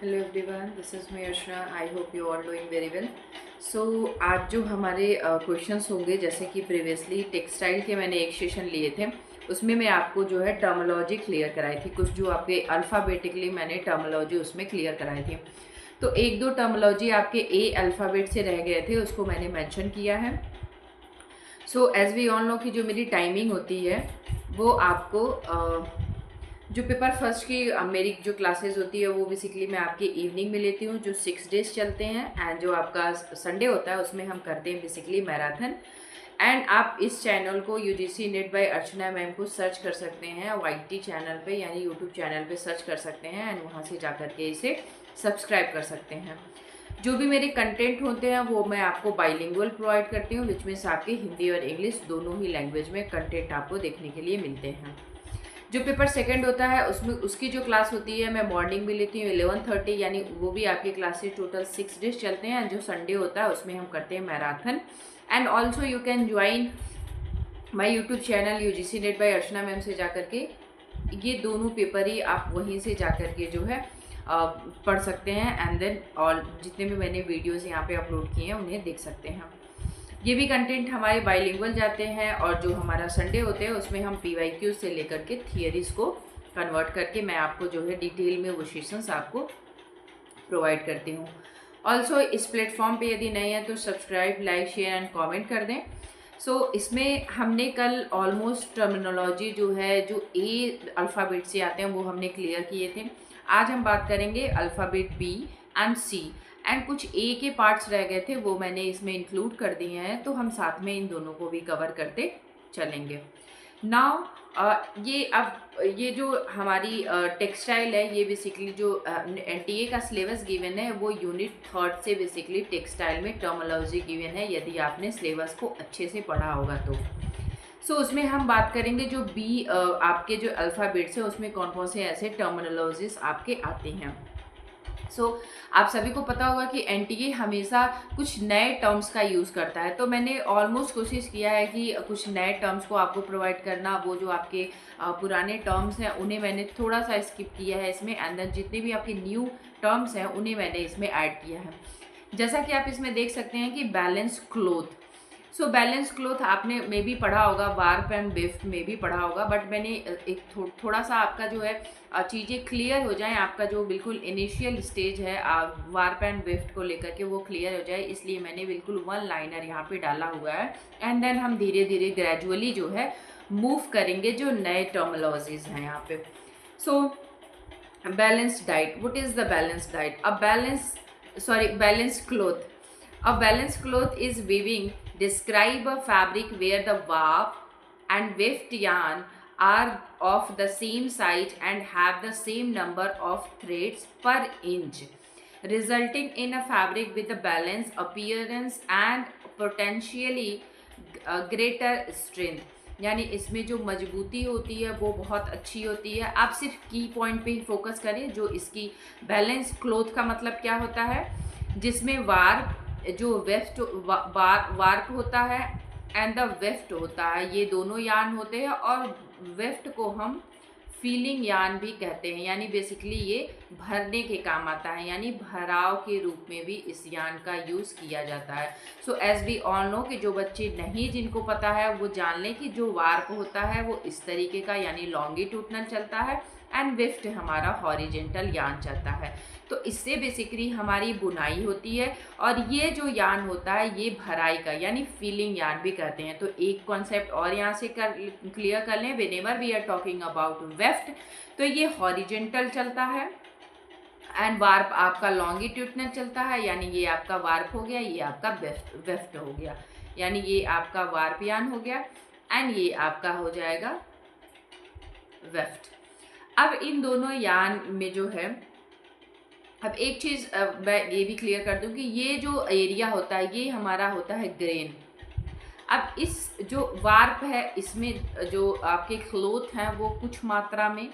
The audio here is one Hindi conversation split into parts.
Hello everyone, this is me Archana. I hope you are doing very well. So आज जो हमारे क्वेश्चंस होंगे, जैसे कि प्रीवियसली टेक्सटाइल के मैंने एक सेशन लिए थे, उसमें मैं आपको जो है टर्मोलॉजी क्लियर कराई थी। कुछ जो आपके अल्फ़ाबेटिकली मैंने टर्मोलॉजी उसमें क्लियर कराई थी। तो एक दो टर्मोलॉजी आपके ए अल्फ़ाबेट से रह गए थे, उसको मैंने मेंशन किया है। So as we all know कि जो मेरी टाइमिंग होती है वो आपको जो पेपर फर्स्ट की मेरी जो क्लासेस होती है वो बेसिकली मैं आपकी इवनिंग में लेती हूँ, जो 6 डेज चलते हैं। एंड जो आपका संडे होता है उसमें हम करते हैं बेसिकली मैराथन। एंड आप इस चैनल को UGC NET by Archana ma'am को सर्च कर सकते हैं YT चैनल पे, यानी यूट्यूब चैनल पे सर्च कर सकते हैं एंड वहाँ से जा कर के इसे सब्सक्राइब कर सकते हैं। जो भी मेरे कंटेंट होते हैं वो मैं आपको बाइलिंगुअल प्रोवाइड करती हूँ, विच मीन्स आपके हिंदी और इंग्लिश दोनों ही लैंग्वेज में कंटेंट आपको देखने के लिए मिलते हैं। जो पेपर सेकंड होता है उसमें उसकी जो क्लास होती है मैं मॉर्निंग में लेती हूँ 11:30, यानी वो भी आपकी क्लासेस टोटल 6 डेज चलते हैं। जो संडे होता है उसमें हम करते हैं marathon. And also you can join my YouTube channel UGC NET by Archana ma'am से जा करके ये दोनों पेपर ही आप वहीं से जा करके जो है पढ़ सकते हैं। एंड देन और जितने भी मैंने वीडियोज़ यहाँ पे अपलोड किए हैं उन्हें देख सकते हैं। ये भी कंटेंट हमारे बाइलिंगुअल जाते हैं, और जो हमारा संडे होते हैं उसमें हम PYQ से लेकर के थियरीज को कन्वर्ट करके मैं आपको जो है डिटेल में वो सेशंस आपको प्रोवाइड करती हूँ। ऑल्सो इस प्लेटफॉर्म पे यदि नए हैं तो subscribe, like, share and comment कर दें। इसमें हमने कल ऑलमोस्ट टर्मिनोलॉजी जो है जो ए अल्फ़ाबेट से आते हैं वो हमने क्लियर किए थे। आज हम बात करेंगे alphabet B and C, and कुछ ए के पार्ट्स रह गए थे वो मैंने इसमें इंक्लूड कर दिए हैं, तो हम साथ में इन दोनों को भी कवर करते चलेंगे। नाउ ये जो हमारी टेक्सटाइल है, ये बेसिकली जो NTA का सिलेबस गिवन है वो यूनिट 3 से बेसिकली टेक्सटाइल में टर्मोलॉजी गिवन है, यदि आपने सिलेबस को अच्छे से पढ़ा होगा तो। उसमें हम बात करेंगे जो बी आपके जो अल्फ़ाबेट्स है उसमें कौन कौन से ऐसे टर्मिनोलॉजीज आपके आते हैं। आप सभी को पता होगा कि NTA हमेशा कुछ नए टर्म्स का यूज़ करता है, तो मैंने ऑलमोस्ट कोशिश किया है कि कुछ नए टर्म्स को आपको प्रोवाइड करना। वो जो आपके पुराने टर्म्स हैं उन्हें मैंने थोड़ा सा स्किप किया है इसमें, एंड देन जितने भी आपके न्यू टर्म्स हैं उन्हें मैंने इसमें ऐड किया है। जैसा कि आप इसमें देख सकते हैं कि बैलेंस क्लोथ। बैलेंस क्लोथ आपने मे भी पढ़ा होगा, वार्प एंड वेफ्ट में भी पढ़ा होगा, बट मैंने एक थोड़ा सा आपका जो है चीज़ें क्लियर हो जाएं, आपका जो बिल्कुल इनिशियल स्टेज है वार्प एंड वेफ्ट को लेकर के वो क्लियर हो जाए, इसलिए मैंने बिल्कुल वन लाइनर यहाँ पे डाला हुआ है। एंड देन हम धीरे धीरे ग्रेजुअली जो है मूव करेंगे जो नए टर्मोलॉजीज हैं यहाँ पे। Balance diet, what is the balance diet? Balance cloth. A balanced cloth is weaving. Describe a fabric where the warp and weft yarn are of the same size and have the same number of threads per inch, resulting in a fabric with a balanced appearance and potentially greater strength. यानी इसमें जो मजबूती होती है वो बहुत अच्छी होती है। आप सिर्फ की पॉइंट पे ही फोकस करें। जो इसकी बैलेंस क्लोथ का मतलब क्या होता है, जिसमें जो वेस्ट वार्प होता है एंड द वेफ्ट होता है, ये दोनों यान होते हैं, और वेफ्ट को हम फीलिंग यान भी कहते हैं, यानी बेसिकली ये भरने के काम आता है, यानी भराव के रूप में भी इस यान का यूज़ किया जाता है। एज वी ऑल नो कि जो बच्चे नहीं जिनको पता है वो जान लें कि जो वार्प होता है वो इस तरीके का यानी लॉन्गिट्यूडनल चलता है, एंड वेफ्ट हमारा हॉरिजेंटल यान चलता है। तो इससे बेसिकली हमारी बुनाई होती है, और ये जो यान होता है ये भराई का यानी फीलिंग यान भी कहते हैं। तो एक कॉन्सेप्ट और यहाँ से क्लियर कर लें, whenever we are talking about weft तो ये हॉरिजेंटल चलता है, एंड वार्प आपका लॉन्गिट्यूडनल चलता है, यानी ये आपका वार्प हो गया, ये आपका वेफ्ट हो गया, यानी ये आपका वार्प यान हो गया एंड ये आपका हो जाएगा वेफ्ट। अब इन दोनों यान में जो है, अब एक चीज़ मैं ये भी क्लियर कर दूं कि ये जो एरिया होता है ये हमारा होता है ग्रेन। अब इस जो वार्प है इसमें जो आपके क्लोथ हैं वो कुछ मात्रा में,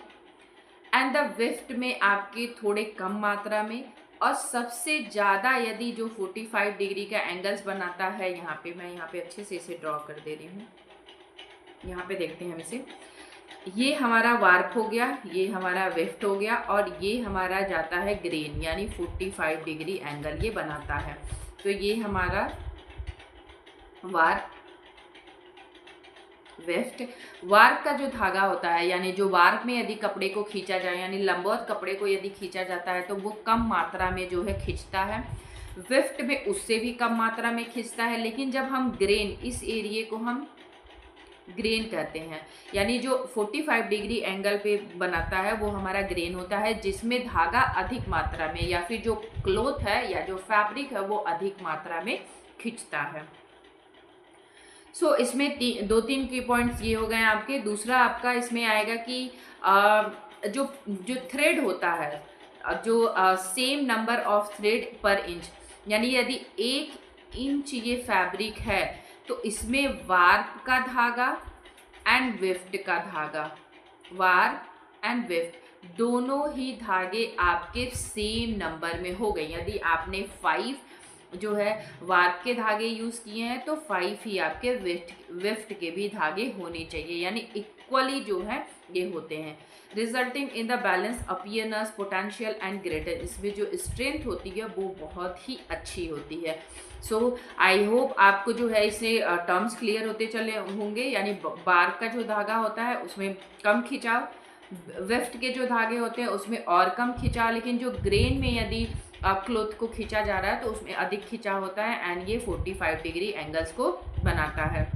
एंड द वेफ्ट में आपके थोड़े कम मात्रा में, और सबसे ज़्यादा यदि जो 45 डिग्री का एंगल्स बनाता है, यहाँ पे मैं यहाँ पे अच्छे से इसे ड्रॉ कर दे रही हूँ, यहाँ पे देखते हैं हम इसे। ये हमारा वार्प हो गया, ये हमारा वेफ्ट हो गया, और ये हमारा जाता है ग्रेन, यानी 45 डिग्री एंगल ये बनाता है। तो ये हमारा वार्प, वेफ्ट। वार्प का जो धागा होता है, यानी जो वार्प में यदि कपड़े को खींचा जाए, यानी लंबवत कपड़े को यदि खींचा जाता है तो वो कम मात्रा में जो है खींचता है। वेफ्ट में उससे भी कम मात्रा में खींचता है। लेकिन जब हम ग्रेन, इस एरिए को हम ग्रेन कहते हैं, यानी जो 45 डिग्री एंगल पे बनाता है वो हमारा ग्रेन होता है, जिसमें धागा अधिक मात्रा में, या फिर जो क्लोथ है या जो फैब्रिक है वो अधिक मात्रा में खींचता है। इसमें दो तीन की पॉइंट्स ये हो गए आपके। दूसरा आपका इसमें आएगा कि जो जो थ्रेड होता है, जो सेम नंबर ऑफ थ्रेड पर इंच, यानी यदि 1 इंच ये फैब्रिक है तो इसमें वार्प का धागा एंड वेफ्ट का धागा, वार्प एंड वेफ्ट दोनों ही धागे आपके सेम नंबर में हो गए। यदि आपने 5 जो है वार्प के धागे यूज़ किए हैं तो 5 ही आपके वेफ्ट के भी धागे होने चाहिए, यानी इक्वली जो है ये होते हैं। Resulting in the balance appearance, potential and greater, इसमें जो स्ट्रेंथ होती है वो बहुत ही अच्छी होती है। सो आई होप आपको जो है इससे टर्म्स क्लियर होते चले होंगे। यानी वार्प का जो धागा होता है उसमें कम खिंचाव, वेफ्ट के जो धागे होते हैं उसमें और कम खिंचाव, लेकिन जो ग्रेन में यदि क्लोथ को खींचा जा रहा है तो उसमें अधिक खिंचाव होता है, एंड ये 45 डिग्री एंगल्स को बनाता है।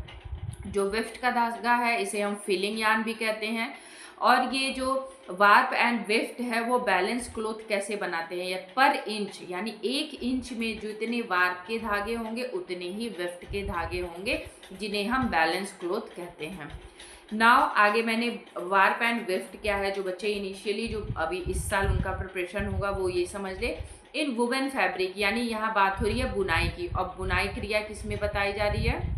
जो वेफ्ट का धागा है इसे हम फिलिंग यार्न भी कहते हैं। और ये जो वार्प एंड वेफ्ट है वो बैलेंस क्लोथ कैसे बनाते हैं, या पर इंच, यानी 1 इंच में जितने वार्प के धागे होंगे उतने ही वेफ्ट के धागे होंगे, जिन्हें हम बैलेंस क्लोथ कहते हैं। नाउ आगे मैंने वार्प एंड वेफ्ट क्या है, जो बच्चे इनिशियली जो अभी इस साल उनका प्रिपरेशन होगा वो ये समझ ले। इन वुवन फैब्रिक, यानी यहाँ बात हो रही है बुनाई की, और बुनाई क्रिया किस में बताई जा रही है,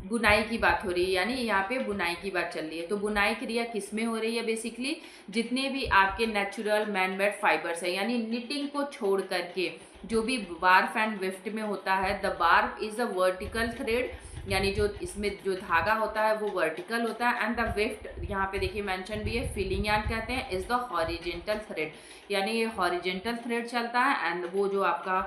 बुनाई की बात हो रही है, यानी यहाँ पे बुनाई की बात चल रही है। तो बुनाई क्रिया किस में हो रही है, बेसिकली जितने भी आपके नेचुरल मैन मेड फाइबर्स है, यानी निटिंग को छोड़ करके जो भी वार्प एंड वेफ्ट में होता है, the warp is a vertical thread, यानी जो इसमें जो धागा होता है वो वर्टिकल होता है, एंड द वेफ्ट यहाँ पे देखिए मेंशन भी है, फिलिंग यार्न कहते हैं, इज द हॉरिजेंटल थ्रेड, यानी ये हॉरिजेंटल थ्रेड चलता है, एंड वो जो आपका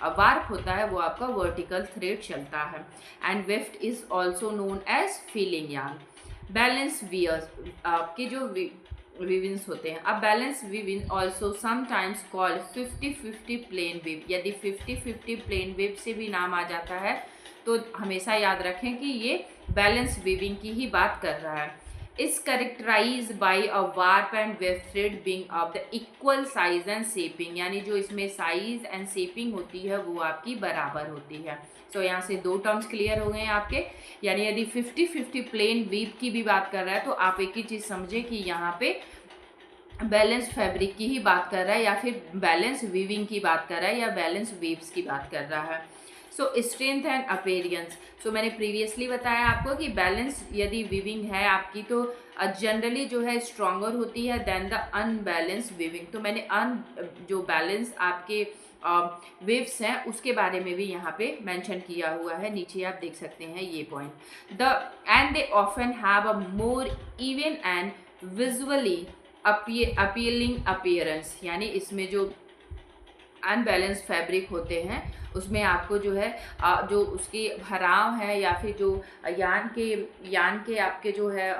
वार्प होता है वो आपका वर्टिकल थ्रेड चलता है। And weft is also known as filling yarn. Balance weaves आपके जो विविंस होते हैं। अब balance weaving also sometimes called 50-50 plain weave, यदि 50-50 प्लेन वेव से भी नाम आ जाता है तो हमेशा याद रखें कि ये बैलेंस वीविंग की ही बात कर रहा है। Is characterize by a warp and weave thread being of the equal size and shaping, यानी जो इसमें साइज एंड शेपिंग होती है वो आपकी बराबर होती है। सो यहाँ से 2 टर्म्स क्लियर हो गए हैं आपके। यानी यदि 50-50 प्लेन वीव की भी बात कर रहा है तो आप एक ही चीज़ समझें कि यहाँ पे बैलेंस फैब्रिक की ही बात कर रहा है, या फिर बैलेंस वीविंग की बात कर रहा है, या बैलेंस वीव्स की बात कर रहा है। सो स्ट्रेंथ एंड अपीयरेंस, सो मैंने प्रीवियसली बताया आपको कि बैलेंस यदि वीविंग है आपकी तो जनरली जो है स्ट्रॉन्गर होती है देन द अनबैलेंस वीविंग। तो मैंने जो बैलेंस आपके वेव्स हैं उसके बारे में भी यहाँ पे मेंशन किया हुआ है, नीचे आप देख सकते हैं ये point. And they often have a more even and visually appealing appearance, यानी इसमें जो अनबैलेंस फैब्रिक होते हैं उसमें आपको जो है जो उसके भराव है, या फिर जो यान के आपके जो है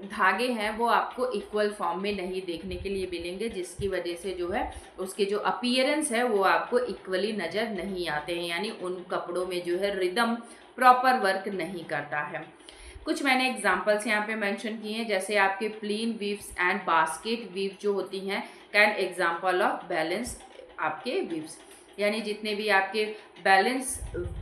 धागे हैं वो आपको इक्वल फॉर्म में नहीं देखने के लिए मिलेंगे, जिसकी वजह से जो है उसके जो अपीयरेंस है वो आपको इक्वली नज़र नहीं आते हैं, यानी उन कपड़ों में जो है रिदम प्रॉपर वर्क नहीं करता है। कुछ मैंने एग्जांपल्स यहाँ पे मेंशन किए हैं, जैसे आपके plain weaves and basket weave जो होती हैं कैन एग्जांपल ऑफ बैलेंस आपके वीव्स, यानी जितने भी आपके बैलेंस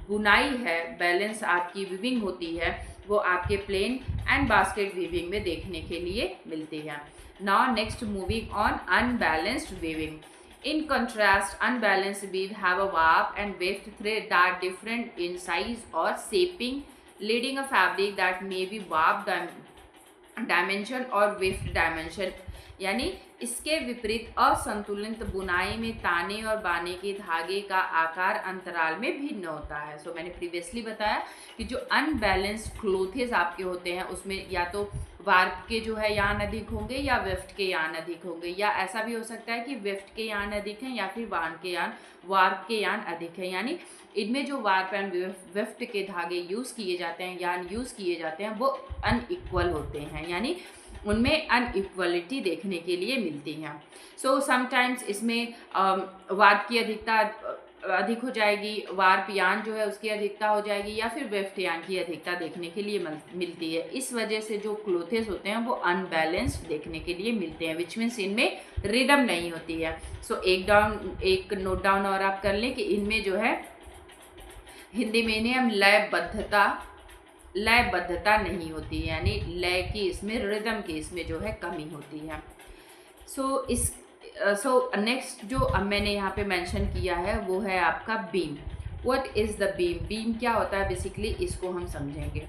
बुनाई है, बैलेंस आपकी वीविंग होती है वो आपके प्लेन एंड बास्केट वीविंग में देखने के लिए मिलती है। Now next moving on unbalanced weaving. In contrast, unbalanced weave have a warp and weft thread that different in size or shaping, leading a fabric that may be warp dimension or weft dimension, यानी इसके विपरीत असंतुलित बुनाई में ताने और बाने के धागे का आकार अंतराल में भिन्न होता है। सो मैंने प्रीवियसली बताया कि जो अनबैलेंस्ड क्लोथेस आपके होते हैं उसमें या तो वार्प के जो है यान अधिक होंगे या वेफ्ट के यान अधिक होंगे, या ऐसा भी हो सकता है कि वेफ्ट के यान अधिक हैं या फिर वार्प के यान अधिक है। यानी इनमें जो वार्प एंड वेफ्ट के धागे यूज़ किए जाते हैं, यान यूज़ किए जाते हैं, वो अनइक्वल होते हैं, यानी उनमें अनइक्वलिटी देखने के लिए मिलती है। सो समटाइम्स इसमें वार्प की अधिकता अधिक हो जाएगी, वार्प यान जो है उसकी अधिकता हो जाएगी, या फिर वेफ्ट यान की अधिकता देखने के लिए मिलती है। इस वजह से जो क्लोथेस होते हैं वो अनबैलेंस्ड देखने के लिए मिलते हैं, विच मीन्स इनमें रिदम नहीं होती है। सो एक नोट डाउन और आप कर लें कि इनमें जो है हिंदी में इन्हें हम लयबद्धता नहीं होती है, यानी लय की इसमें, रिदम की इसमें जो है कमी होती है। सो नेक्स्ट जो अब मैंने यहाँ पे मेंशन किया है वो है आपका beam. What is the beam? Beam क्या होता है बेसिकली, इसको हम समझेंगे।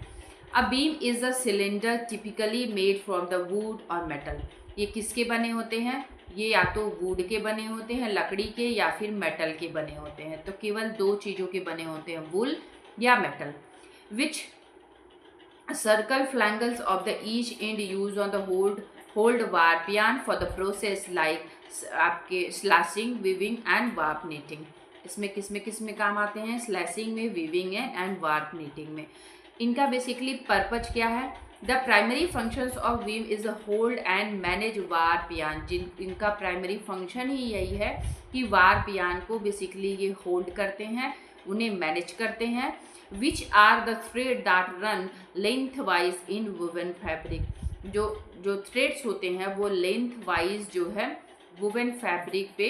A beam is a cylinder typically made from the wood और मेटल। ये किसके बने होते हैं? ये या तो वुड के बने होते हैं, लकड़ी के, या फिर मेटल के बने होते हैं। तो केवल दो चीज़ों के बने होते हैं, वुल या metal. Which circle flanges of the each end use on the hold warp yarn for the process like आपके slashing, weaving and warp knitting. इसमें किस में काम आते हैं? स्लैशिंग में, वीविंग एंड वार्प नीटिंग में। इनका बेसिकली पर्पज क्या है? The primary functions of weave is hold and manage warp yarn. इनका प्राइमरी फंक्शन ही यही है कि वार्प यार्न को बेसिकली ये होल्ड करते हैं, उन्हें मैनेज करते हैं। Which are the thread that run lengthwise in woven fabric. जो थ्रेड्स होते हैं वो लेंथ वाइज जो है वुवन फैब्रिक पे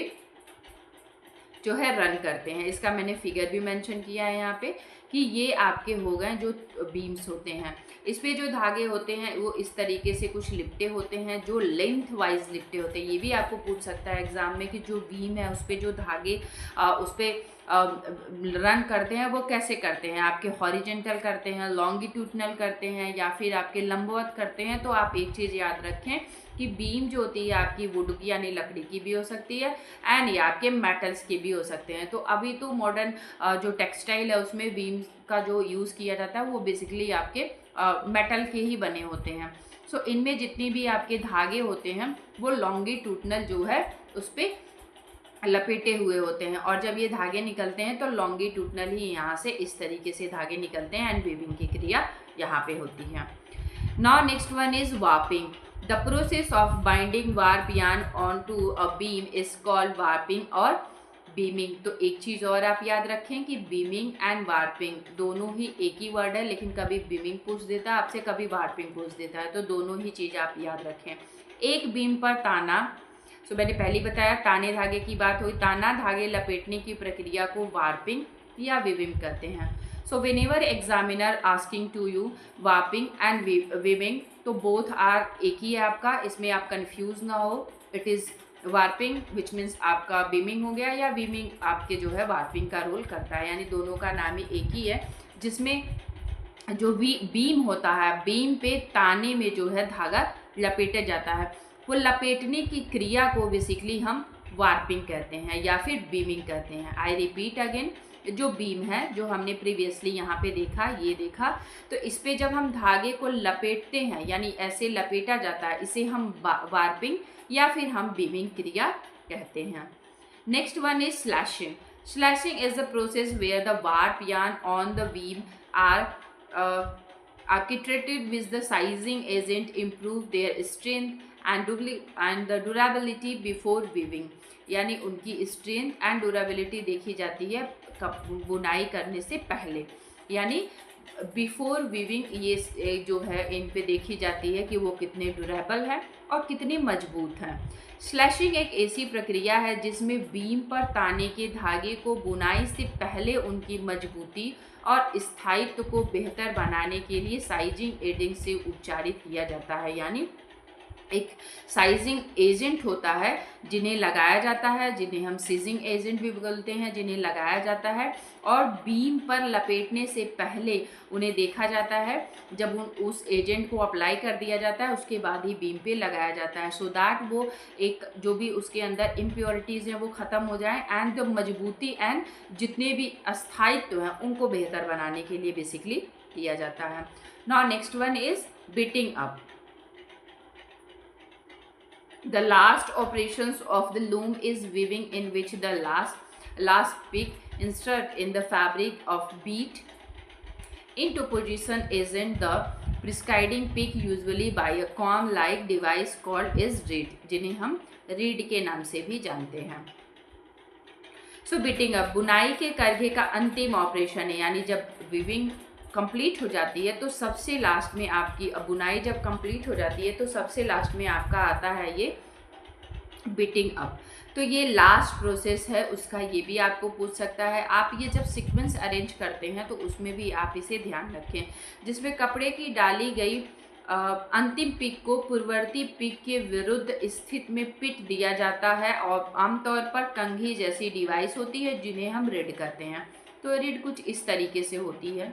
जो है रन करते हैं। इसका मैंने फिगर भी मेंशन किया है यहाँ पे कि ये आपके हो गए जो बीम्स होते हैं। इस पे जो धागे होते हैं वो इस तरीके से कुछ लिपटे होते हैं, जो लेंथ वाइज लिपटे होते हैं। ये भी आपको पूछ सकता है एग्जाम में कि जो बीम है उस पर जो धागे उस पर रन करते हैं वो कैसे करते हैं, आपके हॉरिजेंटल करते हैं, लॉन्गिट्यूडनल करते हैं, या फिर आपके लंबवत करते हैं। तो आप एक चीज़ याद रखें कि बीम जो होती है आपकी वुड की यानी लकड़ी की भी हो सकती है, एंड ये आपके मेटल्स के भी हो सकते हैं। तो अभी तो मॉडर्न जो टेक्सटाइल है उसमें बीम का जो यूज़ किया जाता है वो बेसिकली आपके मेटल के ही बने होते हैं। सो इनमें जितनी भी आपके धागे होते हैं वो लॉन्गिट्यूडनल जो है उस पर लपेटे हुए होते हैं, और जब ये धागे निकलते हैं तो लॉन्गिट्यूडनल ही यहाँ से इस तरीके से धागे निकलते हैं, एंड वीविंग की क्रिया यहाँ पे होती है। Now next one is warping. The process of binding warp yarn on to a beam is called warping और बीमिंग। तो एक चीज़ और आप याद रखें कि बीमिंग एंड वार्पिंग दोनों ही एक ही वर्ड है, लेकिन कभी बीमिंग पूछ देता है आपसे, कभी वार्पिंग पूछ देता है, तो दोनों ही चीज़ आप याद रखें। एक बीम पर ताना, सो मैंने पहले बताया ताने धागे की बात हुई, ताना धागे लपेटने की प्रक्रिया को वार्पिंग या वीविंग कहते हैं। So whenever examiner asking to you warping and weaving, तो बोथ आर एक ही है आपका, इसमें आप कंफ्यूज ना हो। It is warping which means आपका बीमिंग हो गया, या बीमिंग आपके जो है वार्पिंग का रोल करता है, यानी दोनों का नाम ही एक ही है। जिसमें जो बीम होता है, बीम पे ताने में जो है धागा लपेटा जाता है, वो लपेटने की क्रिया को बेसिकली हम वार्पिंग कहते हैं या फिर बीमिंग कहते हैं। आई रिपीट अगेन, जो बीम है जो हमने प्रीवियसली यहाँ पे देखा, ये देखा, तो इस पे जब हम धागे को लपेटते हैं यानी ऐसे लपेटा जाता है, इसे हम वार्पिंग या फिर हम बीमिंग क्रिया कहते हैं। Next one is slashing. Slashing is the process where the warp yarn on the beam are arbitrated with the sizing agent improve their strength and the durability before weaving। यानी उनकी स्ट्रेंथ एंड ड्यूरेबिलिटी देखी जाती है बुनाई करने से पहले, यानी बिफोर वीविंग ये जो है इन पे देखी जाती है कि वो कितने ड्यूरेबल हैं और कितने मजबूत हैं। स्लैशिंग एक ऐसी प्रक्रिया है जिसमें बीम पर ताने के धागे को बुनाई से पहले उनकी मजबूती और स्थायित्व को बेहतर बनाने के लिए साइजिंग एजेंट से उपचारित किया जाता है। यानी एक साइजिंग एजेंट होता है जिन्हें लगाया जाता है, जिन्हें हम सीजिंग एजेंट भी बोलते हैं, जिन्हें लगाया जाता है, और बीम पर लपेटने से पहले उन्हें देखा जाता है। जब उस एजेंट को अप्लाई कर दिया जाता है उसके बाद ही बीम पे लगाया जाता है, सो दैट वो एक जो भी उसके अंदर इम्प्योरिटीज़ हैं वो ख़त्म हो जाएं, एंड जो मजबूती एंड जितने भी अस्थायित्व हैं उनको बेहतर बनाने के लिए बेसिकली किया जाता है। Now next one is beating up. The last operations of the loom is weaving, in which the last peak insert in the fabric of beat into position is in the presiding peak, usually by a comb like device called is reed, जिन्हें हम रीड के नाम से भी जानते हैं. सो बिटिंग अप बुनाई के करघे का अंतिम ऑपरेशन है, यानी जब वीविंग कंप्लीट हो जाती है तो सबसे लास्ट में आपकी बुनाई जब कंप्लीट हो जाती है तो सबसे लास्ट में आपका आता है ये बिटिंग अप. तो ये लास्ट प्रोसेस है उसका, ये भी आपको पूछ सकता है. आप ये जब सीक्वेंस अरेंज करते हैं तो उसमें भी आप इसे ध्यान रखें, जिसमें कपड़े की डाली गई अंतिम पिक को पूर्ववर्ती पिक के विरुद्ध स्थिति में पिट दिया जाता है, और आमतौर पर कंघी जैसी डिवाइस होती है जिन्हें हम रीड करते हैं. तो रीड कुछ इस तरीके से होती है.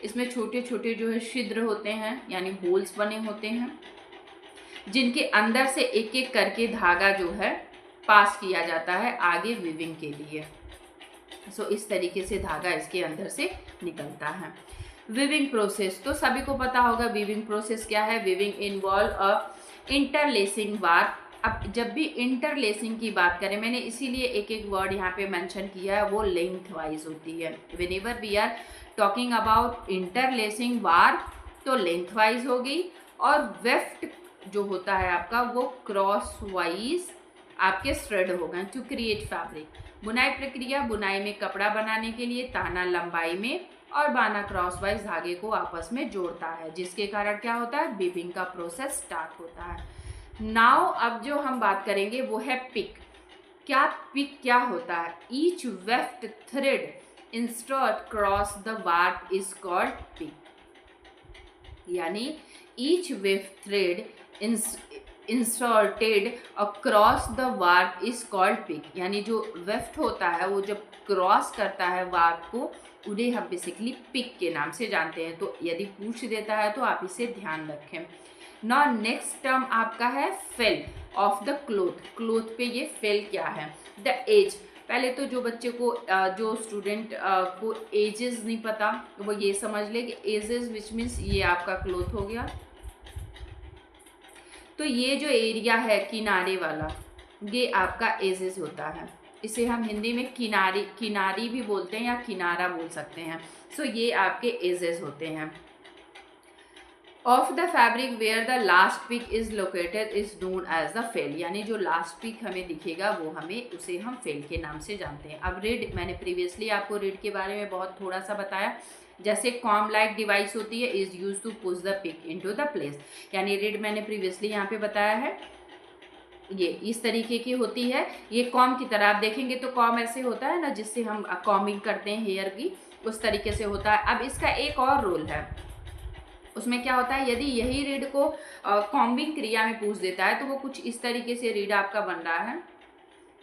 इसमें छोटे छोटे जो है छिद्र होते हैं, यानी होल्स बने होते हैं, जिनके अंदर से एक एक करके धागा जो है पास किया जाता है आगे वीविंग के लिए. सो इस तरीके से धागा इसके अंदर से निकलता है. वीविंग प्रोसेस तो सभी को पता होगा. वीविंग प्रोसेस क्या है? वीविंग इन्वॉल्व अ इंटरलेसिंग वार. अब जब भी इंटरलेसिंग की बात करें, मैंने इसीलिए एक एक वर्ड यहाँ पे मेंशन किया है, वो लेंथ वाइज होती है. Whenever we are talking about interlacing warp तो लेंथ वाइज होगी, और वेफ्ट जो होता है आपका वो क्रॉस वाइज आपके थ्रेड हो गए टू क्रिएट फैब्रिक. बुनाई प्रक्रिया बुनाई में कपड़ा बनाने के लिए ताना लंबाई में और बाना क्रॉस वाइज धागे को आपस में जोड़ता है, जिसके कारण क्या होता है? वीविंग का प्रोसेस स्टार्ट होता है. नाउ अब जो हम बात करेंगे वो है पिक. क्या पिक क्या होता है? Each weft thread insert cross the warp is called pick. यानी each weft thread inserted across the warp is called pick. यानी जो वेफ्ट होता है वो जब क्रॉस करता है वार्प को, उन्हें हम बेसिकली पिक के नाम से जानते हैं. तो यदि पूछ देता है तो आप इसे ध्यान रखें. नाउ नेक्स्ट टर्म आपका है fell of the cloth. Cloth पे ये फेल क्या है? The edge. पहले तो जो बच्चे को जो स्टूडेंट को एजेस नहीं पता वो ये समझ ले कि एजेस विच मीन्स ये आपका क्लोथ हो गया. तो ये जो एरिया है किनारे वाला, ये आपका एजेस होता है. इसे हम हिंदी में किनारी भी बोलते हैं या किनारा बोल सकते हैं. सो ये आपके एजेस होते हैं. Of the fabric where the last pick is located is known as the fell. यानी जो लास्ट पिक हमें दिखेगा वो उसे हम फेल के नाम से जानते हैं. अब रीड, मैंने प्रीवियसली आपको रीड के बारे में बहुत थोड़ा सा बताया. जैसे कॉम लाइक डिवाइस होती है, is use to push the pick into the place. यानी रीड मैंने प्रीवियसली यहाँ पे बताया है, ये इस तरीके की होती है. ये कॉम की तरह आप देखेंगे तो कॉम ऐसे होता है ना, जिससे हम कॉमिंग करते हैं हेयर की, उस तरीके से होता है. अब इसका एक और रोल है, उसमें क्या होता है? यदि यही रीड को कॉम्बिंग क्रिया में पूछ देता है तो वो कुछ इस तरीके से रीड आपका बन रहा है.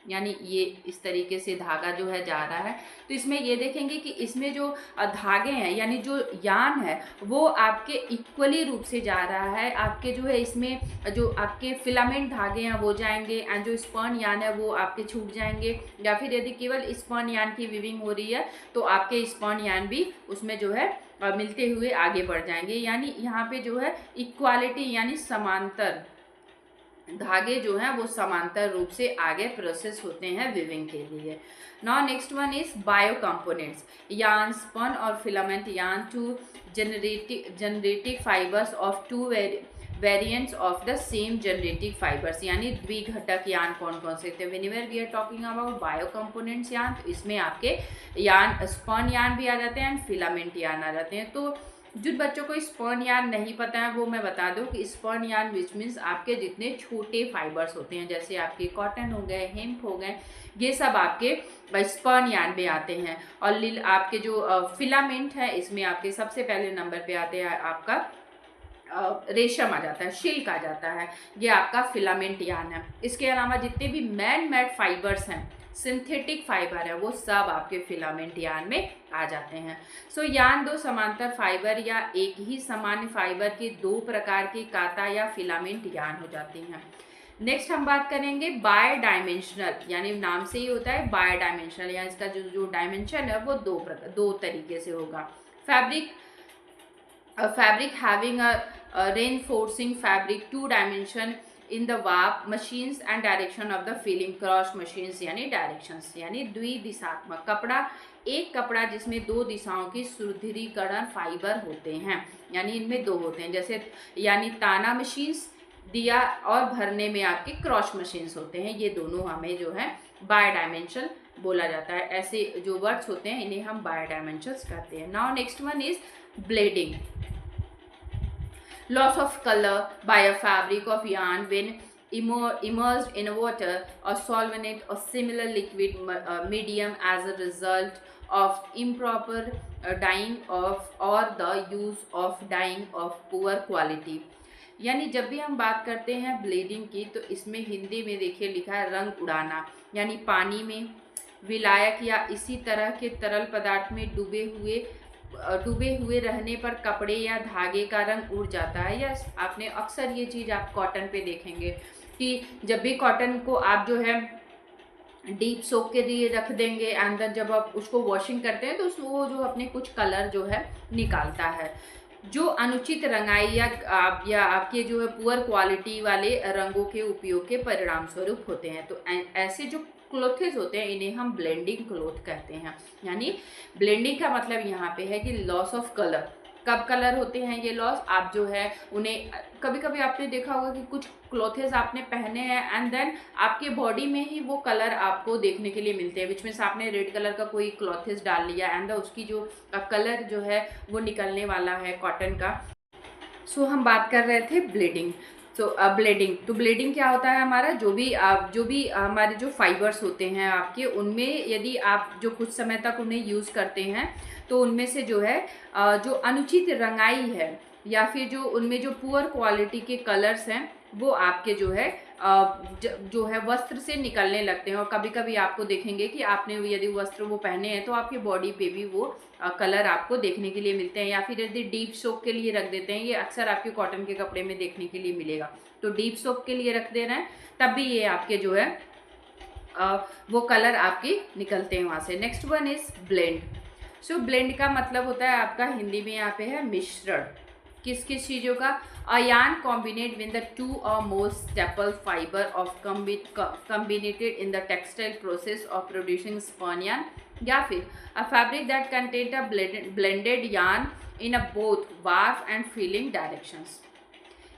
यानी ये इस तरीके से धागा जो है जा रहा है. तो इसमें ये देखेंगे कि इसमें जो धागे हैं, यानी जो यान है, वो आपके इक्वली रूप से जा रहा है. आपके जो है इसमें जो आपके फिलामेंट धागे हैं वो जाएंगे, एंड जो स्पर्न यान है वो आपके छूट जाएंगे. या फिर यदि केवल स्पर्न यान की वीविंग हो रही है तो आपके स्पर्न यान भी उसमें जो है मिलते हुए आगे बढ़ जाएंगे. यानी यहाँ पे जो है इक्वालिटी, यानी समांतर धागे जो हैं वो समांतर रूप से आगे प्रोसेस होते हैं वीविंग के लिए. Now next one is bio components. Yarn, spun और filament yarn two generative fibres of two variants of the same generative fibres. यानी द्विघटक यान कौन कौन से थे? Whenever we are talking about bio components yarn, तो इसमें आपके यान स्पन यान भी आ जाते हैं एंड फिलामेंट यान आ जाते हैं. तो जिन बच्चों को स्पर्न यान नहीं पता है वो मैं बता दूं कि स्पर्न यान विच मीन्स आपके जितने छोटे फाइबर्स होते हैं, जैसे आपके कॉटन हो गए, हेम्प हो गए, ये सब आपके स्पर्न यान में आते हैं. और आपके जो फिलामेंट है, इसमें आपके सबसे पहले नंबर पे आते हैं आपका रेशम आ जाता है, सिल्क आ जाता है, ये आपका फिलामेंट यान है. इसके अलावा जितने भी मैन मेड फाइबर्स हैं, सिंथेटिक फाइबर है, वो सब आपके फिलामेंट यान में आ जाते हैं. सो यान दो समांतर फाइबर या एक ही सामान्य फाइबर के दो प्रकार के काता या फिलामेंट यान हो जाती हैं. नेक्स्ट हम बात करेंगे बाय डायमेंशनल. यानी नाम से ही होता है बाय डायमेंशनल, या इसका जो डायमेंशन है वो दो तरीके से होगा. Fabric having a reinforcing fabric 2 dimension in the warp machines and direction of the feeling cross machines यानी डायरेक्शंस यानी द्विदिशात्मक कपड़ा, एक कपड़ा जिसमें दो दिशाओं की सुदृढ़ीकरण फाइबर होते हैं, यानी इनमें दो होते हैं, जैसे यानी ताना मशीन्स दिया और भरने में आपके क्रॉस मशीन्स होते हैं, ये दोनों हमें जो है बाय डायमेंशनल बोला जाता है। ऐसे जो वर्ड्स होते हैं इन्हें हम बाय डायमेंशनल्स कहते हैं। Now next one is blending, loss of color by a fabric of yarn when immersed in water or solvent or similar liquid medium as a result of improper dyeing of or the use of dyeing of poor quality। यानी जब भी हम बात करते हैं ब्लीडिंग की तो इसमें हिंदी में देखिए लिखा है रंग उड़ाना, यानी पानी में विलायक या इसी तरह के तरल पदार्थ में डूबे हुए रहने पर कपड़े या धागे का रंग उड़ जाता है। या आपने अक्सर ये चीज़ आप कॉटन पे देखेंगे कि जब भी कॉटन को आप जो है डीप सोक के लिए रख देंगे एंड देन जब आप उसको वॉशिंग करते हैं तो वो जो अपने कुछ कलर जो है निकालता है। जो अनुचित रंगाई या आपके जो है पुअर क्वालिटी वाले रंगों के उपयोग के परिणाम स्वरूप होते हैं। तो ऐसे जो क्लोथेस होते हैं इन्हें हम ब्लेंडिंग क्लोथ कहते हैं। यानी ब्लेंडिंग का मतलब यहाँ पे है कि लॉस ऑफ कलर, कब कलर होते हैं ये लॉस, आप जो है उन्हें कभी कभी आपने देखा होगा कि कुछ क्लोथेस आपने पहने हैं एंड देन आपके बॉडी में ही वो कलर आपको देखने के लिए मिलते हैं, विच मीन्स आपने रेड कलर का कोई क्लोथेस डाल लिया एंड उसकी जो कलर जो है वो निकलने वाला है कॉटन का। सो हम बात कर रहे थे ब्लीडिंग। तो ब्लीडिंग क्या होता है हमारा, जो भी हमारे जो फाइबर्स होते हैं आपके, उनमें यदि आप जो कुछ समय तक उन्हें यूज़ करते हैं तो उनमें से जो है जो अनुचित रंगाई है या फिर जो उनमें जो पुअर क्वालिटी के कलर्स हैं वो आपके जो है वस्त्र से निकलने लगते हैं। और कभी कभी आपको देखेंगे कि आपने यदि वस्त्र वो पहने हैं तो आपके बॉडी पे भी वो कलर आपको देखने के लिए मिलते हैं। या फिर यदि डीप सोक के लिए रख देते हैं, ये अक्सर आपके कॉटन के कपड़े में देखने के लिए मिलेगा, तो डीप सोक के लिए रख देना है तब भी ये आपके जो है वो कलर आपके निकलते हैं वहाँ से। Next one is blend. So blend का मतलब होता है आपका हिंदी में यहाँ पे है मिश्रण, किस किस चीज़ों का, अ yarn combined with the two or more staple fiber of combinated in the textile process of producing spun yarn, या फिर a fabric that contained a blended yarn in a both warp and filling directions।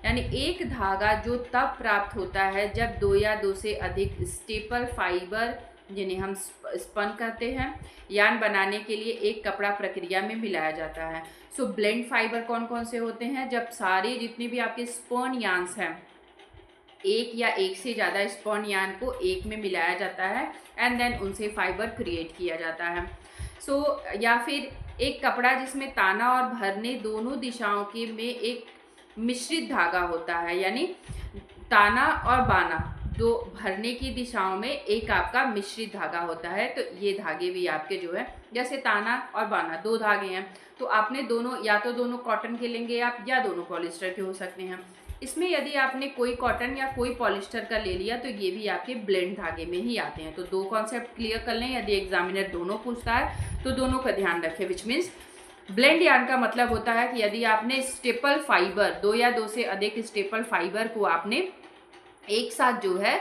यानी एक धागा जो तब प्राप्त होता है जब दो या दो से अधिक स्टेपल फाइबर जिन्हें हम स्पन कहते हैं यान बनाने के लिए एक कपड़ा प्रक्रिया में मिलाया जाता है। सो ब्लेंड फाइबर कौन कौन से होते हैं, जब सारे जितने भी आपके स्पन यान्स हैं, एक या एक से ज़्यादा स्पन यान को एक में मिलाया जाता है एंड देन उनसे फाइबर क्रिएट किया जाता है। सो या फिर एक कपड़ा जिसमें ताना और भरने दोनों दिशाओं के में एक मिश्रित धागा होता है, यानी ताना और बाना दो भरने की दिशाओं में एक आपका मिश्रित धागा होता है। तो ये धागे भी आपके जो है, जैसे ताना और बाना दो धागे हैं तो आपने दोनों या तो दोनों कॉटन के लेंगे आप या दोनों पॉलिस्टर के हो सकते हैं। इसमें यदि आपने कोई कॉटन या कोई पॉलिस्टर का ले लिया तो ये भी आपके ब्लेंड धागे में ही आते हैं। तो दो कॉन्सेप्ट क्लियर कर लें, यदि एग्जामिनर दोनों पूछता है तो दोनों का ध्यान रखें। विच मीन्स ब्लेंड यार्न का मतलब होता है कि यदि आपने स्टेपल फाइबर, दो या दो से अधिक स्टेपल फाइबर को आपने एक साथ जो है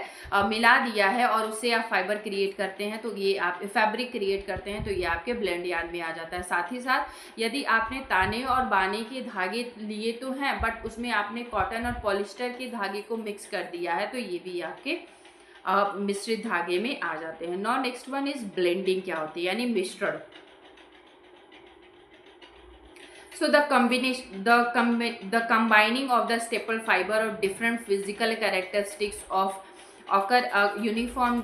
मिला दिया है और उससे आप फाइबर क्रिएट करते हैं, तो ये आप फैब्रिक क्रिएट करते हैं, तो ये आपके ब्लेंड यार्न में आ जाता है। साथ ही साथ यदि आपने ताने और बाने के धागे लिए तो हैं बट उसमें आपने कॉटन और पॉलिस्टर के धागे को मिक्स कर दिया है, तो ये भी आपके मिश्रित धागे में आ जाते हैं। Now next one is blending, क्या होती है, यानी मिश्रण। So the combining of the staple fiber of different physical characteristics of occur a uniform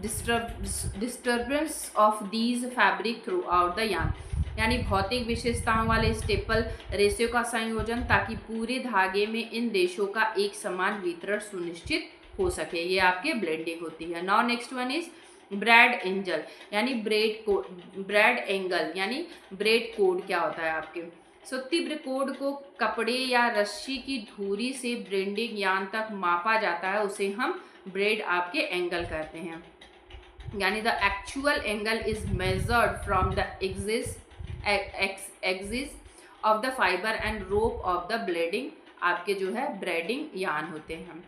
disturbance of these fabric throughout the yarn, यानी भौतिक विशेषताओं वाले स्टेपल रेशियो का संयोजन ताकि पूरे धागे में इन रेशो का एक समान वितरण सुनिश्चित हो सके, ये आपके ब्लेंडिंग होती है। Now next one is bread angle, यानी ब्रेड एंगल यानी ब्रेड कोड क्या होता है आपके। सो तीव्र कोड को कपड़े या रस्सी की धुरी से ब्लेंडिंग यार्न तक मापा जाता है, उसे हम ब्रेड आपके एंगल कहते हैं। यानी the actual angle is measured from the axis of the fibre and rope of the blending, आपके जो है ब्रेडिंग यार्न होते हैं।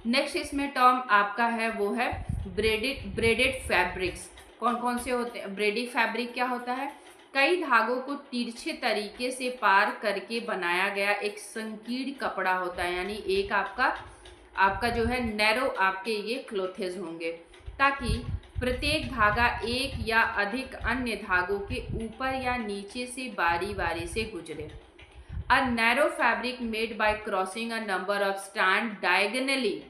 नेक्स्ट इसमें टर्म आपका है वो है ब्रेडेड फैब्रिक्स। कौन कौन से होते हैं? ब्रेडेड फैब्रिक क्या होता है? कई धागों को तिरछे तरीके से पार करके बनाया गया एक संकीर्ण कपड़ा होता है, यानी एक आपका जो है नैरो आपके ये क्लोथेज होंगे, ताकि प्रत्येक धागा एक या अधिक अन्य धागों के ऊपर या नीचे से बारी बारी से गुजरे। A narrow fabric made by crossing a number of strand diagonally,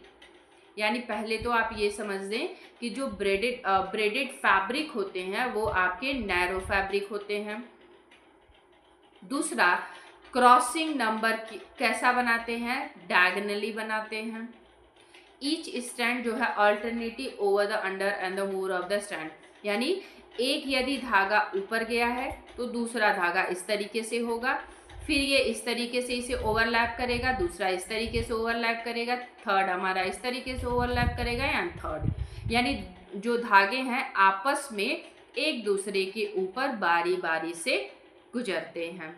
यानी पहले तो आप ये समझ लें कि जो ब्रेडेड फैब्रिक होते हैं वो आपके नैरो फैब्रिक होते हैं। दूसरा, क्रॉसिंग नंबर कैसा बनाते हैं? डायगोनली बनाते हैं। ईच स्ट्रैंड जो है alternative over the under and the more of the strand, यानी एक यदि धागा ऊपर गया है तो दूसरा धागा इस तरीके से होगा, फिर ये इस तरीके से इसे ओवरलैप करेगा, दूसरा इस तरीके से ओवरलैप करेगा, थर्ड हमारा इस तरीके से ओवरलैप करेगा एंड थर्ड, यानी जो धागे हैं आपस में एक दूसरे के ऊपर बारी बारी से गुजरते हैं।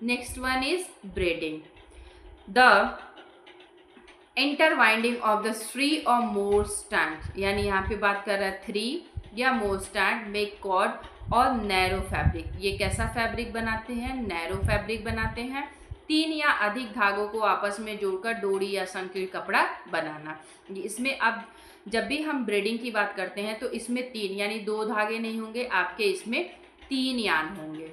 Next one is braiding. The interwinding of the three or more strand, यानी यहाँ पे बात कर रहा है 3 या मोर स्ट्रैंड मेक कॉर्ड और नैरो फैब्रिक। ये कैसा फैब्रिक बनाते हैं? नैरो फैब्रिक बनाते हैं। 3 या अधिक धागों को आपस में जोड़कर डोरी या संकीर्ण कपड़ा बनाना। इसमें अब जब भी हम ब्रेडिंग की बात करते हैं तो इसमें 3 यानी 2 धागे नहीं होंगे आपके, इसमें 3 यान होंगे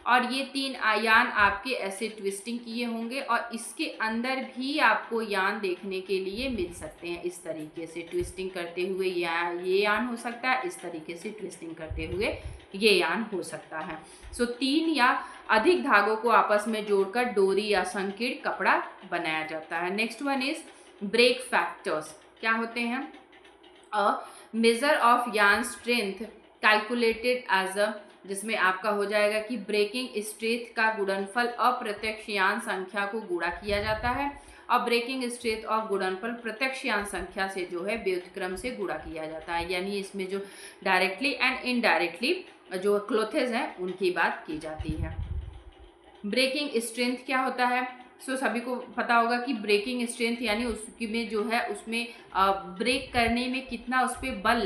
और ये 3 यान आपके ऐसे ट्विस्टिंग किए होंगे और इसके अंदर भी आपको यान देखने के लिए मिल सकते हैं। इस तरीके से ट्विस्टिंग करते हुए ये यान हो सकता है, इस तरीके से ट्विस्टिंग करते हुए ये यान हो सकता है। सो 3 या अधिक धागों को आपस में जोड़कर डोरी या संकीर्ण कपड़ा बनाया जाता है। Next one is break factors. क्या होते हैं? A measure of yarn strength calculated as a, जिसमें आपका हो जाएगा कि ब्रेकिंग स्ट्रेंथ का गुणनफल अप्रत्यक्ष यान संख्या को गुणा किया जाता है और ब्रेकिंग स्ट्रेंथ ऑफ गुणनफल प्रत्यक्ष यान संख्या से जो है व्युत्क्रम से गुणा किया जाता है, यानी इसमें जो डायरेक्टली एंड इनडायरेक्टली जो क्लोथेज हैं उनकी बात की जाती है। ब्रेकिंग स्ट्रेंथ क्या होता है? सभी को पता होगा कि ब्रेकिंग स्ट्रेंथ यानी उसमें जो है उसमें ब्रेक करने में कितना उस पर बल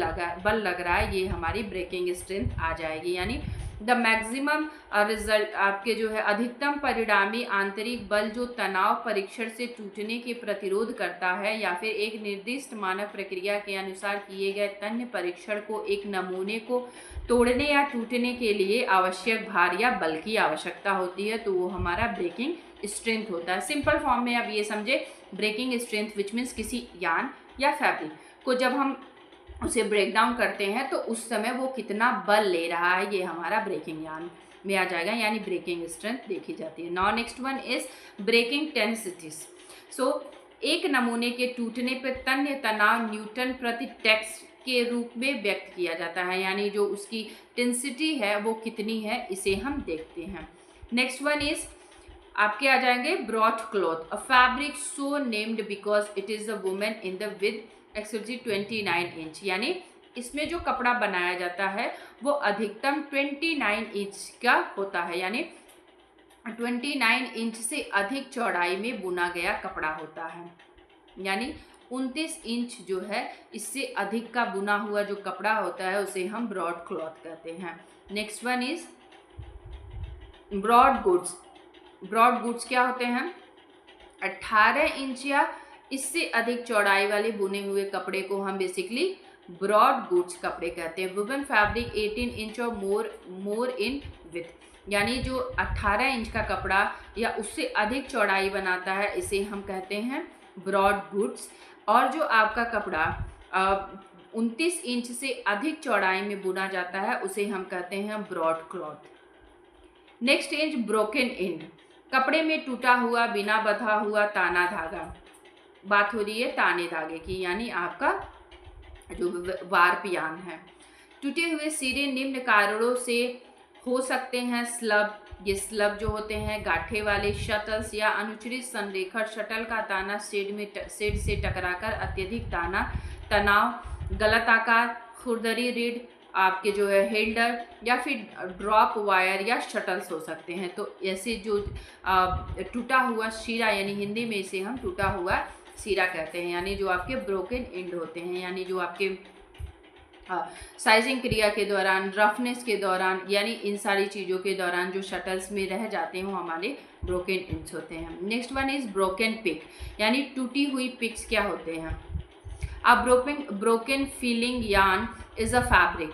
लग रहा है, ये हमारी ब्रेकिंग स्ट्रेंथ आ जाएगी। यानी द मैक्सिमम रिजल्ट आपके जो है अधिकतम परिणामी आंतरिक बल जो तनाव परीक्षण से टूटने के प्रतिरोध करता है या फिर एक निर्दिष्ट मानक प्रक्रिया के अनुसार किए गए तन्य परीक्षण को एक नमूने को तोड़ने या टूटने के लिए आवश्यक भार या बल की आवश्यकता होती है, तो वो हमारा ब्रेकिंग स्ट्रेंथ होता है। सिंपल फॉर्म में आप ये समझे, ब्रेकिंग स्ट्रेंथ विच मीन्स किसी यान या फैब्रिक को जब हम उसे ब्रेक डाउन करते हैं तो उस समय वो कितना बल ले रहा है, ये हमारा ब्रेकिंग यान में आ जाएगा, यानी ब्रेकिंग स्ट्रेंथ देखी जाती है। Now next one is breaking tenacities. So एक नमूने के टूटने पर तन्य तनाव न्यूटन प्रति टेक्स के रूप में व्यक्त किया जाता है, यानी जो उसकी टेंसिटी है वो कितनी है, इसे हम देखते हैं। नेक्स्ट वन इज आपके आ जाएंगे broad cloth, a fabric so named because it is a woven in the width actually 29 inch, यानी इसमें जो कपड़ा बनाया जाता है वो अधिकतम 29 इंच का होता है, यानी 29 इंच से अधिक चौड़ाई में बुना गया कपड़ा होता है, यानी 29 इंच जो है इससे अधिक का बुना हुआ जो कपड़ा होता है उसे हम ब्रॉड क्लॉथ कहते हैं। Next one is broad goods. Broad goods क्या होते हैं? 18 इंच या इससे अधिक चौड़ाई वाले बुने हुए कपड़े को हम बेसिकली ब्रॉड गुड्स कपड़े कहते हैं। वुवन फैब्रिक 18 इंच और मोर इन विथ, यानी जो 18 इंच का कपड़ा या उससे अधिक चौड़ाई बनाता है इसे हम कहते हैं ब्रॉड गुड्स, और जो आपका कपड़ा 29 इंच से अधिक चौड़ाई में बुना जाता है उसे हम कहते हैं broad cloth. Next is broken end, कपड़े में टूटा हुआ बिना बंधा हुआ ताना धागा। बात हो रही है ताने धागे की, यानी आपका जो वार्प यान है। टूटे हुए सिरे निम्न कारणों से हो सकते हैं स्लब, ये स्लब जो होते हैं गाठे वाले शटल्स या अनुचित संरेखण, शटल का ताना शेड से टकराकर अत्यधिक तनाव, गलत आकार, खुरदरी रीढ़, आपके जो है हेल्डर या फिर ड्रॉप वायर या शटल्स हो सकते हैं। तो ऐसे जो टूटा हुआ शीरा, यानी हिंदी में इसे हम टूटा हुआ सिरा कहते हैं, यानी जो आपके ब्रोकन एंड होते हैं, यानी जो आपके साइजिंग क्रिया के दौरान, रफनेस के दौरान, यानी इन सारी चीज़ों के दौरान जो शटल्स में रह जाते हैं वो हमारे ब्रोकन एंड्स होते हैं। Next one is broken pick, यानी टूटी हुई पिक्स क्या होते हैं। A broken filling yarn is a fabric,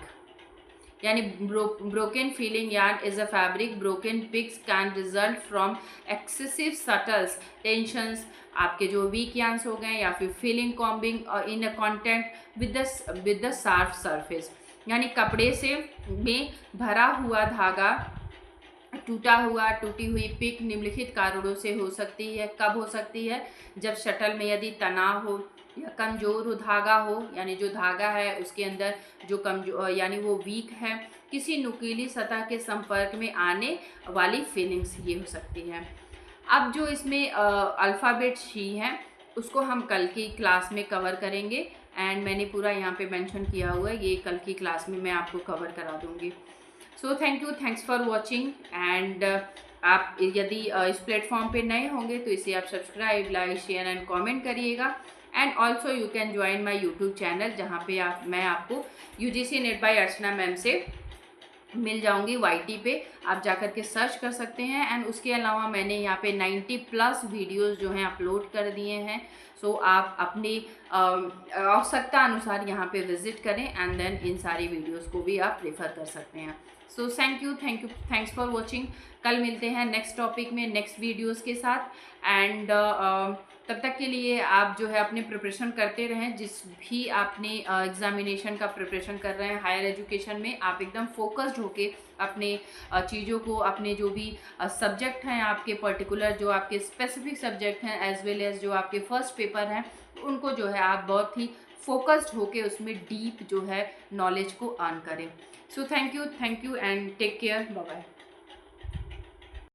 यानी broken filling yarn is a fabric. Broken picks can result from excessive shuttles tensions, आपके जो वीक यार्न्स हो गए, या फिर filling combing in a contact with the sharp surface, यानी कपड़े से में भरा हुआ धागा, टूटी हुई पिक निम्नलिखित कारणों से हो सकती है। कब हो सकती है? जब शटल में यदि तनाव हो या कमज़ोर हो धागा हो, यानी जो धागा है उसके अंदर जो कमजोर यानी वो वीक है, किसी नुकीली सतह के संपर्क में आने वाली फीलिंग्स ये हो सकती है। अब जो इसमें अल्फ़ाबेट शी है उसको हम कल की क्लास में कवर करेंगे, एंड मैंने पूरा यहाँ पे मेंशन किया हुआ है, ये कल की क्लास में मैं आपको कवर करा दूँगी। सो thank you, thanks for watching. And आप यदि इस प्लेटफॉर्म पे नए होंगे तो इसे आप subscribe, like, share and comment करिएगा। And also you can join my YouTube channel, जहाँ पे मैं आपको UGC NET by Archana ma'am से मिल जाऊंगी। YT पे आप जाकर के सर्च कर सकते हैं। एंड उसके अलावा मैंने यहाँ पे 90+ वीडियोस जो हैं अपलोड कर दिए हैं। सो आप अपनी आवश्यकता अनुसार यहाँ पे विजिट करें, एंड देन इन सारी वीडियोस को भी आप रेफ़र कर सकते हैं। सो thank you, thanks for watching. कल मिलते हैं नेक्स्ट टॉपिक में, नेक्स्ट वीडियोज़ के साथ। एंड तब तक के लिए आप जो है अपने प्रिपरेशन करते रहें। जिस भी आपने एग्ज़ामिनेशन का प्रिपरेशन कर रहे हैं हायर एजुकेशन में, आप एकदम फोकस्ड होके अपने चीज़ों को, अपने जो भी सब्जेक्ट हैं आपके पर्टिकुलर, जो आपके स्पेसिफिक सब्जेक्ट हैं, एज वेल एज जो आपके फर्स्ट पेपर हैं, उनको जो है आप बहुत ही फोकस्ड होके उसमें डीप जो है नॉलेज को अर्न करें। So thank you and take care, bye bye.